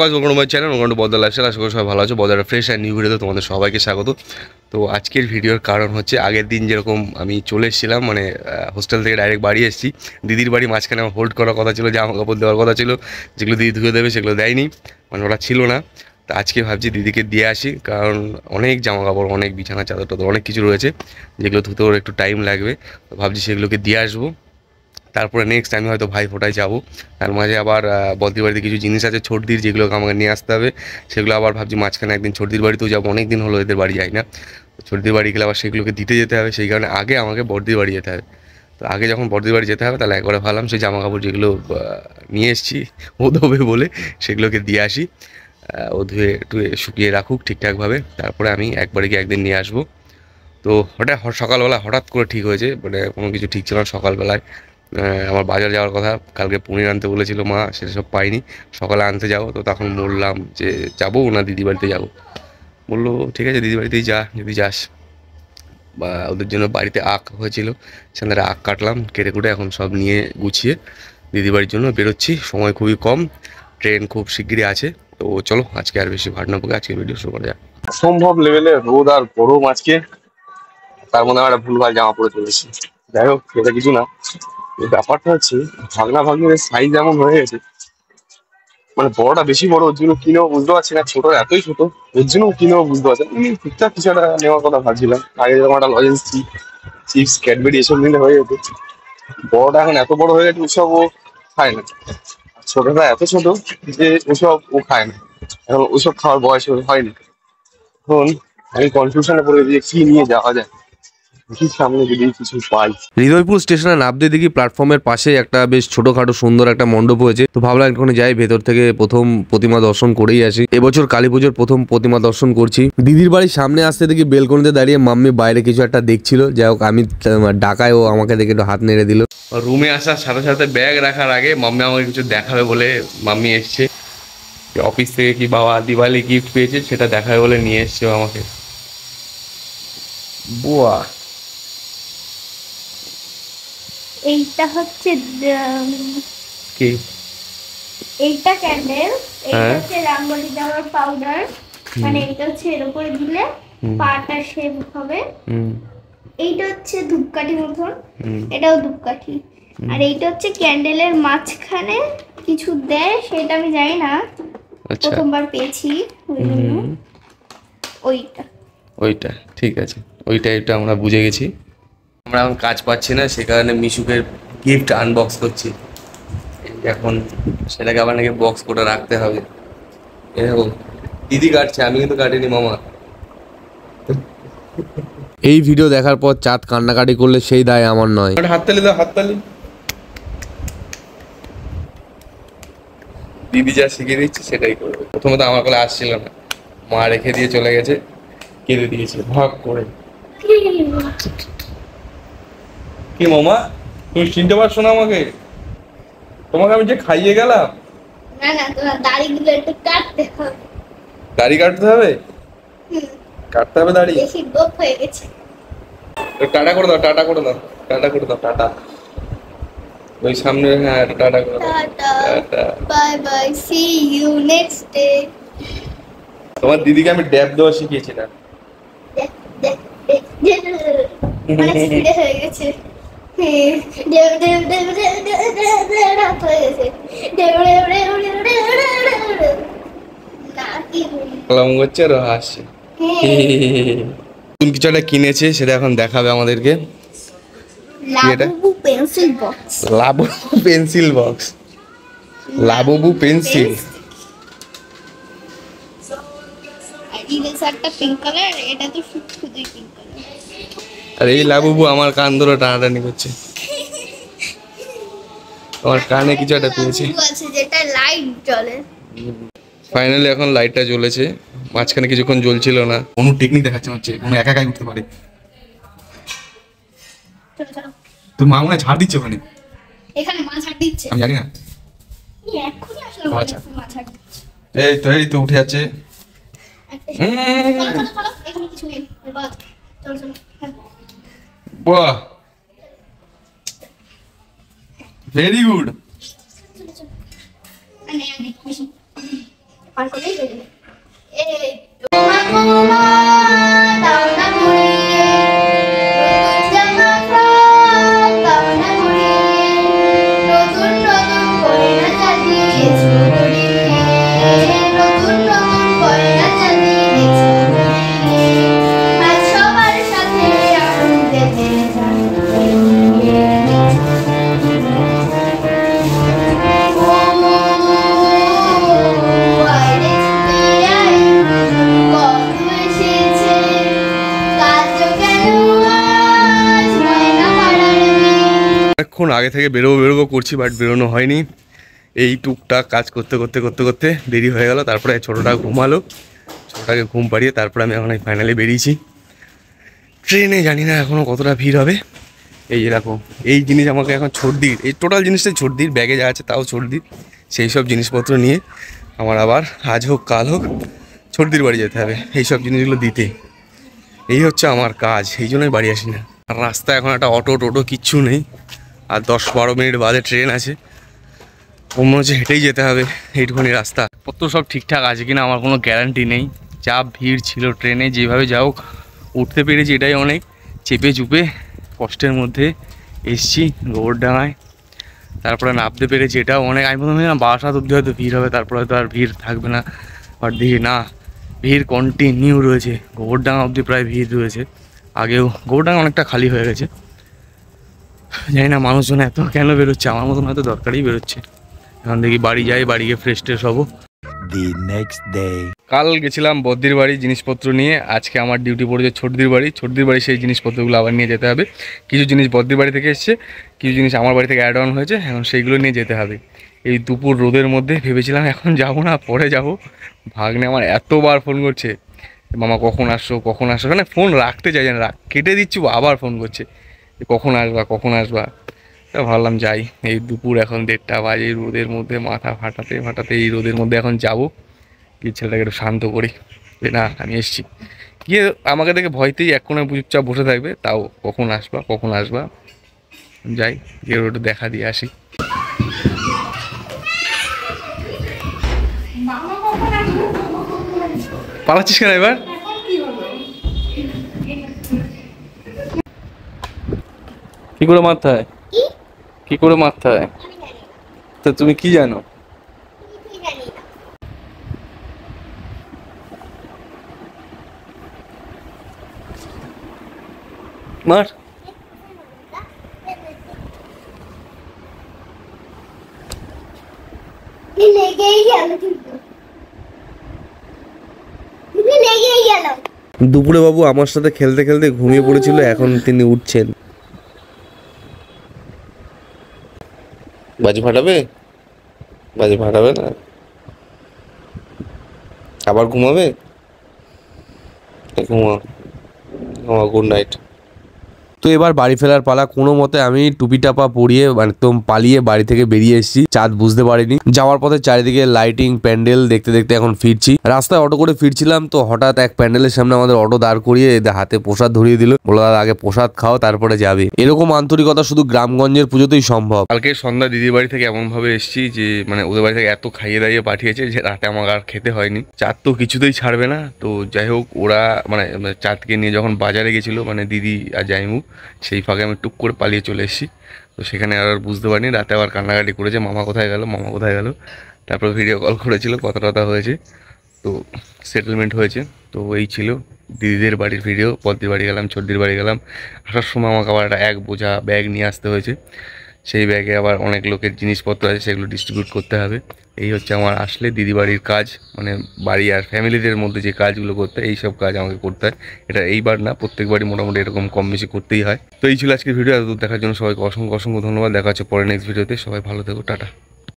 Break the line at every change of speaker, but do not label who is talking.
Guys welcome to my channel, welcome to বদলা lifestyle. আশা করি সবাই ভালো আছো। বদলা ফ্রেশ অ্যান্ড নিউ ভিডিওতে তোমাদের সবাইকে স্বাগত। তো আজকের ভিডিওর কারণ হচ্ছে, আগের দিন যেরকম আমি চলে এসেছিলাম, মানে হোস্টেল থেকে ডাইরেক্ট বাড়ি এসেছি। দিদির বাড়ি মাঝখানে আমার হোল্ড করার কথা ছিল, জামা কাপড় দেওয়ার কথা ছিল, যেগুলো দিদি ধুয়ে দেবে সেগুলো দেয়নি, মানে ওরা ছিল না। তো আজকে ভাবছি দিদিকে দিয়ে আসি, কারণ অনেক জামা কাপড়, অনেক বিছানা চাদর টাদর অনেক কিছু রয়েছে, যেগুলো ধুতে ওর একটু টাইম লাগবে। তো ভাবছি সেগুলোকে দিয়ে আসবো। তারপরে নেক্সট আমি হয়তো ভাইফোঁটায় যাবো। তার মাঝে আবার বদ্রির বাড়িতে কিছু জিনিস আছে ছোটদির, যেগুলোকে আমাকে নিয়ে আসতে হবে। সেগুলো আবার ভাবছি মাঝখানে একদিন ছোটদির বাড়িতেও যাবো, অনেক দিন হলো এদের বাড়ি যাই না। ছোটদির বাড়ি গেলে আবার সেগুলোকে দিতে যেতে হবে, সেই কারণে আগে আমাকে বড়দির বাড়ি যেতে হবে। তো আগে যখন বড়দির বাড়ি যেতে হবে, তাহলে একবারে ভাবলাম সেই জামা কাপড় যেগুলো নিয়ে এসেছি ও দেবে বলে, সেগুলোকে দিয়ে আসি। ও ধুয়ে টুয়ে শুকিয়ে রাখুক ঠিকঠাকভাবে, তারপরে আমি একবারে গিয়ে একদিন নিয়ে আসবো। তো হঠাৎ সকালবেলা হঠাৎ করে ঠিক হয়েছে, মানে কোনো কিছু ঠিক ছিল না সকালবেলায়। আমার বাজার যাওয়ার কথা, কালকে পনির আনতে বলেছিল মা, সেটা সব পাইনি। সকালে আনতে যাবো, তো তখন বললাম যে যাবো না দিদি বাড়িতে যাবো। বললো ঠিক আছে দিদি বাড়িতেই যা, যদি যাস। বা ওদের জন্য বাড়িতে আখ হয়েছিল, সেখানে আখ কাটলাম, কেটে কুটে এখন সব নিয়ে গুছিয়ে দিদি বাড়ির জন্য বেরোচ্ছি। সময় খুবই কম, ট্রেন খুব শিগগিরই আছে। তো চলো আজকে আর বেশি ভাট না বকে আজকে ভিডিও শুরু করা যাক। অসম্ভব লেভেলের রোদ আর গরম আজকে, তার মধ্যে আমরা ভুলভাল জামা পরে চলেছি। যাই হোক, সেটা কিছু না। এই ব্যাপারটা হচ্ছে, ভাগনা ভাগ্নের সাইজ এমন হয়ে গেছে, মানে বড়টা বেশি বড়, ওর জন্য কিনেও বুঝতে পারছি না, ছোট এতই ছোট ওর জন্য কিনেও বুঝতে পারছি না। ঠিকঠাক কিছু একটা নেওয়ার কথা ভাবছিলাম, আগে যেরকম একটা লজেন্স, চিপস, ক্যাডবেরি এসব নিলে হয়ে যেত। বড়টা এখন এত বড় হয়ে গেছে, ওসব ও খায় না। ছোটটা এত ছোট যে ওসব ও খায় না, এখন ওসব খাওয়ার বয়স ওর হয়নি। এখন আমি কনফিউশনে পড়ে গেছি যে কি নিয়ে যাওয়া যায়, সামনে যদি কিছু পাই। হৃদয়পুর স্টেশনে নামতে দেখি প্ল্যাটফর্মের পাশে একটা বেশ ছোটখাটো সুন্দর একটা মণ্ডপ হয়েছে। তো ভাবলাম এখানে যাই, ভেতর থেকে প্রথম প্রতিমা দর্শন করেই আসি। এবছর কালী পুজোর প্রথম প্রতিমা দর্শন করছি। দিদির বাড়ির সামনে আসতে দেখি বেলকনিতে দাঁড়িয়ে মাম্মি বাইরে কিছু একটা দেখছিল। যাই হোক, আমি ডাকায় ও আমাকে দেখে একটু হাত নেড়ে দিল। রুমে আসার সাথে সাথে ব্যাগ রাখার আগে মাম্মি আমাকে কিছু দেখাবে বলে মাম্মি এসছে। অফিস থেকে কি বাবা দিওয়ালি গিফট পেয়েছে সেটা দেখাবে বলে নিয়ে এসছে আমাকে। বুয়া,
এইটা হচ্ছে
কি?
এইটা ক্যান্ডেল, এইটা হচ্ছে রাঙ্গোলি দেওয়ার পাউডার, মানে এইটা হচ্ছে এর উপরে দিলে পাটা শেপ হবে। এইটা হচ্ছে ধূপকাঠি মতন, এটাও ধূপকাঠি। আর এইটা হচ্ছে ক্যান্ডেলের মাঝখানে কিছু দেয়, সেটা আমি জানি না, প্রথমবার পেয়েছি ওই জন্য। ওইটা
ওইটা ঠিক আছে, ওইটা এটা আমরা বুঝে গেছি। আমরা এখন কাজ পাচ্ছি না, সে কারণে মিশুকের গিফট আনবক্স করছি। এখন সেটাকে আবার নাকি বক্স করে রাখতে হবে। এরকম দিদি কাটছে, আমি কিন্তু কাটিনি মামা। এই ভিডিও দেখার পর চাঁদ কান্নাকাটি করলে সেই দায় আমার নয়। হাততালি দাও, হাততালি। দিদি যা শিখিয়ে দিচ্ছে সেটাই করবে। প্রথমে তো আমার কোলে আসছিল না, মা রেখে দিয়ে চলে গেছে, কেঁদে দিয়েছে ভাগ করে। কি মামা, তুমি চিনতে পারছো না আমাকে? তোমাকে আমি যে খাইয়ে গেলাম।
না না, তোমার দাড়িগুলো একটু কাটতে হবে।
দাড়ি কাটতে হবে? কাটতে হবে দাড়ি,
বেশি গোপ হয়ে গেছে।
টাটা করে দাও, টাটা করে দাও, টাটা করে দাও, টাটা। ওই সামনে, হ্যাঁ টাটা করে দাও, টাটা,
bye bye, see you next day.
তোমার দিদিকে আমি ড্যাব দেওয়া শিখিয়েছি না?
অনেক স্পিডে হয়ে গেছে।
করছে আর হাসছে। কিছু একটা কিনেছে, সেটা এখন দেখাবে আমাদেরকে।
Labubu pencil box.
Labubu pencil box, Labubu pencil.
ইরেজারটা পিঙ্ক কালার, এটা তো শুধুই পিঙ্ক কালার।
আর এই লাবুবু আমার কান ধরে টানাটানি করছে। আমার কানে কিছু একটা পেয়েছে,
আছে যেটা লাইট জ্বলে।
ফাইনালি এখন লাইটটা জ্বলেছে, মাঝখানে কিছুক্ষণ জ্বলছিল না। কোনো টেকনিক দেখাচ্ছে, হচ্ছে কোনো একা একাই উঠতে পারে। তো মা মনে ঝাড় দিচ্ছে ওখানে,
এখানে মা ঝাড় দিচ্ছে,
আমি জানি না।
এখনই আসলে
আচ্ছা,
মা ঝাড় দিচ্ছে।
এই তো উঠে যাচ্ছে।
এখানে কিছু নেই, চলো চলো।
বাহ, ভেরি গুড।
আর করেই দেবে এই তোমার মা দাও না মুড়িয়ে নতুন জামা ফ্রক দাও না মুড়িয়ে নতুন নতুন করে না চালিয়েছো মুড়িয়ে নতুন নতুন করে না চালিয়েছো মুড়িয়ে আজ সবার সাথে আনন্দেতে জানিয়ে
অনেকক্ষণ আগে থেকে বেরোবো করছি, বাট বেরোনো হয়নি। এই টুকটাক কাজ করতে করতে করতে করতে দেরি হয়ে গেল। তারপরে ছোটোটা ঘুমালো, ছোটোটাকে ঘুম পাড়িয়ে তারপরে আমি এখন ফাইনালি বেরিয়েছি। ট্রেনে জানি না এখনও কতটা ভিড় হবে। এই এরকম এই জিনিস আমাকে এখন ছর্দির, এই টোটাল জিনিসটাই ছর্দির, ব্যাগে যা আছে তাও ছর্দির। সেই সব জিনিসপত্র নিয়ে আমার আবার আজ হোক কাল হোক ছর্দির বাড়ি যেতে হবে এই সব জিনিসগুলো দিতে। এই হচ্ছে আমার কাজ, এই জন্যই বাড়ি আসি না। আর রাস্তায় এখন একটা অটো টোটো কিচ্ছু নেই, আর 10-12 মিনিট বাদে ট্রেন আছে। মনে হচ্ছে হেঁটেই যেতে হবে এইটুখানি রাস্তা। কত সব ঠিকঠাক আছে কিনা আমার কোনো গ্যারান্টি নেই। যা ভিড় ছিল ট্রেনে, যেভাবে যাও উঠতে পেরেছি এটাই অনেক। চেপে চুপে কষ্টের মধ্যে এসছি গোবরডাঙায়, তারপরে নামতে পেরেছি, এটাও অনেক। আমি প্রথমে না বারাসাত অবধি হয়তো ভিড় হবে, তারপরে হয়তো আর ভিড় থাকবে না, বাট দেখি না ভিড় কন্টিনিউ রয়েছে। গোবরডাঙা অবধি প্রায় ভিড় রয়েছে। আগেও গোবরডাঙা অনেকটা খালি হয়ে গেছে, জানি না মানুষজন এত কেন বেরোচ্ছে। আমার মতন হয়তো দরকারই বেরোচ্ছে। এখন দেখি বাড়ি যাই, বাড়ি গিয়ে ফ্রেশ ট্রেশ হবো। কাল গেছিলাম বদ্দির বাড়ি জিনিসপত্র নিয়ে, আজকে আমার ডিউটি পড়েছে ছোটদির বাড়ি। ছোটদির বাড়ি সেই জিনিসপত্রগুলো আবার নিয়ে যেতে হবে। কিছু জিনিস বদ্দির বাড়ি থেকে এসছে, কিছু জিনিস আমার বাড়ি থেকে অ্যাড অন হয়েছে, এখন সেইগুলো নিয়ে যেতে হবে। এই দুপুর রোদের মধ্যে ভেবেছিলাম এখন যাব না, পরে যাব। ভাগ্নে আমার এতবার ফোন করছে, মামা কখন আসছো কখন আসছো, মানে ফোন রাখতে চাই না, কেটে দিচ্ছি, আবার ফোন করছে কখন আসবা কখন আসবা। তা ভাবলাম যাই, এই দুপুর এখন 1:30 বাজে, রোদের মধ্যে মাথা ফাটাতে ফাটাতে এই রোদের মধ্যে এখন যাব। কি ছেলেটাকে একটু শান্ত করি যে না আমি এসছি। গিয়ে আমাকে দেখে ভয়তেই এক কোণে চুপচাপ বসে থাকবে, তাও কখন আসবা কখন আসবা। যাই গিয়ে একটু দেখা দিয়ে আসি। পালাচ্ছিস কেন এবার? কি করে মারতে হয়, কি করে মারতে হয়? তা তুমি কি জানো? মার। দুপুরে বাবু আমার সাথে খেলতে খেলতে ঘুমিয়ে পড়েছিল, এখন তিনি উঠছেন। বাজি ফাটাবে, বাজি ফাটাবে না, আবার ঘুমাবে। ঘুমাও, গুড নাইট। তো এবার বাড়ি ফেরার পালা। কোনো মতে আমি টুপি টাপা পরিয়ে একদম পালিয়ে বাড়ি থেকে বেরিয়ে এসেছি। চাঁদ বুঝতে পারিনি। যাওয়ার পথে চারিদিকে লাইটিং প্যান্ডেল দেখতে দেখতে এখন ফিরছি। রাস্তায় অটো করে ফিরছিলাম, তো হঠাৎ এক প্যান্ডেলের সামনে আমাদের অটো দাঁড় করিয়ে হাতে প্রসাদ ধরিয়ে দিল, বললো দাদা আগে প্রসাদ খাও তারপরে যাবে। এরকম আন্তরিকতা শুধু গ্রামগঞ্জের পুজোতেই সম্ভব। কালকে সন্ধ্যা দিদির বাড়ি থেকে এমন ভাবে এসেছি যে মানে ওদের বাড়ি থেকে এত খাইয়ে দাইয়ে পাঠিয়েছে যে রাতে আমার আর খেতে হয়নি। চাঁদ তো কিছুতেই ছাড়বে না। তো যাই হোক, ওরা মানে চাঁদকে নিয়ে যখন বাজারে গেছিলো মানে দিদি আর জাইমু, সেই ফাঁকে আমি টুক করে পালিয়ে চলে এসেছি। তো সেখানে আর বুঝতে পারিনি, রাতে আবার কান্নাকাটি করেছে, মামা কোথায় গেল মামা কোথায় গেল। তারপর ভিডিও কল করেছিল, কথা টথা হয়েছে, তো সেটেলমেন্ট হয়েছে। তো এই ছিল দিদিদের বাড়ির ভিডিও। বদ্দির বাড়ি গেলাম, ছোটদির বাড়ি গেলাম। আসার সময় আমাকে আবার একটা এক বোঝা ব্যাগ নিয়ে আসতে হয়েছে। সেই ব্যাগে আবার অনেক লোকের জিনিসপত্র আছে, সেগুলো ডিস্ট্রিবিউট করতে হবে। এই হচ্ছে আমার আসলে দিদি বাড়ির কাজ, মানে বাড়ি আর ফ্যামিলিদের মধ্যে যে কাজগুলো করতে হয়, এইসব কাজ আমাকে করতে হয়। এটা এইবার না, প্রত্যেকবারই মোটামুটি এরকম কম বেশি করতেই হয়। তো এই ছিল আজকের ভিডিও। এতদূর দেখার জন্য সবাইকে অসংখ্য অসংখ্য ধন্যবাদ। দেখা হচ্ছে পরে নেক্সট ভিডিওতে। সবাই ভালো থেকো, টাটা।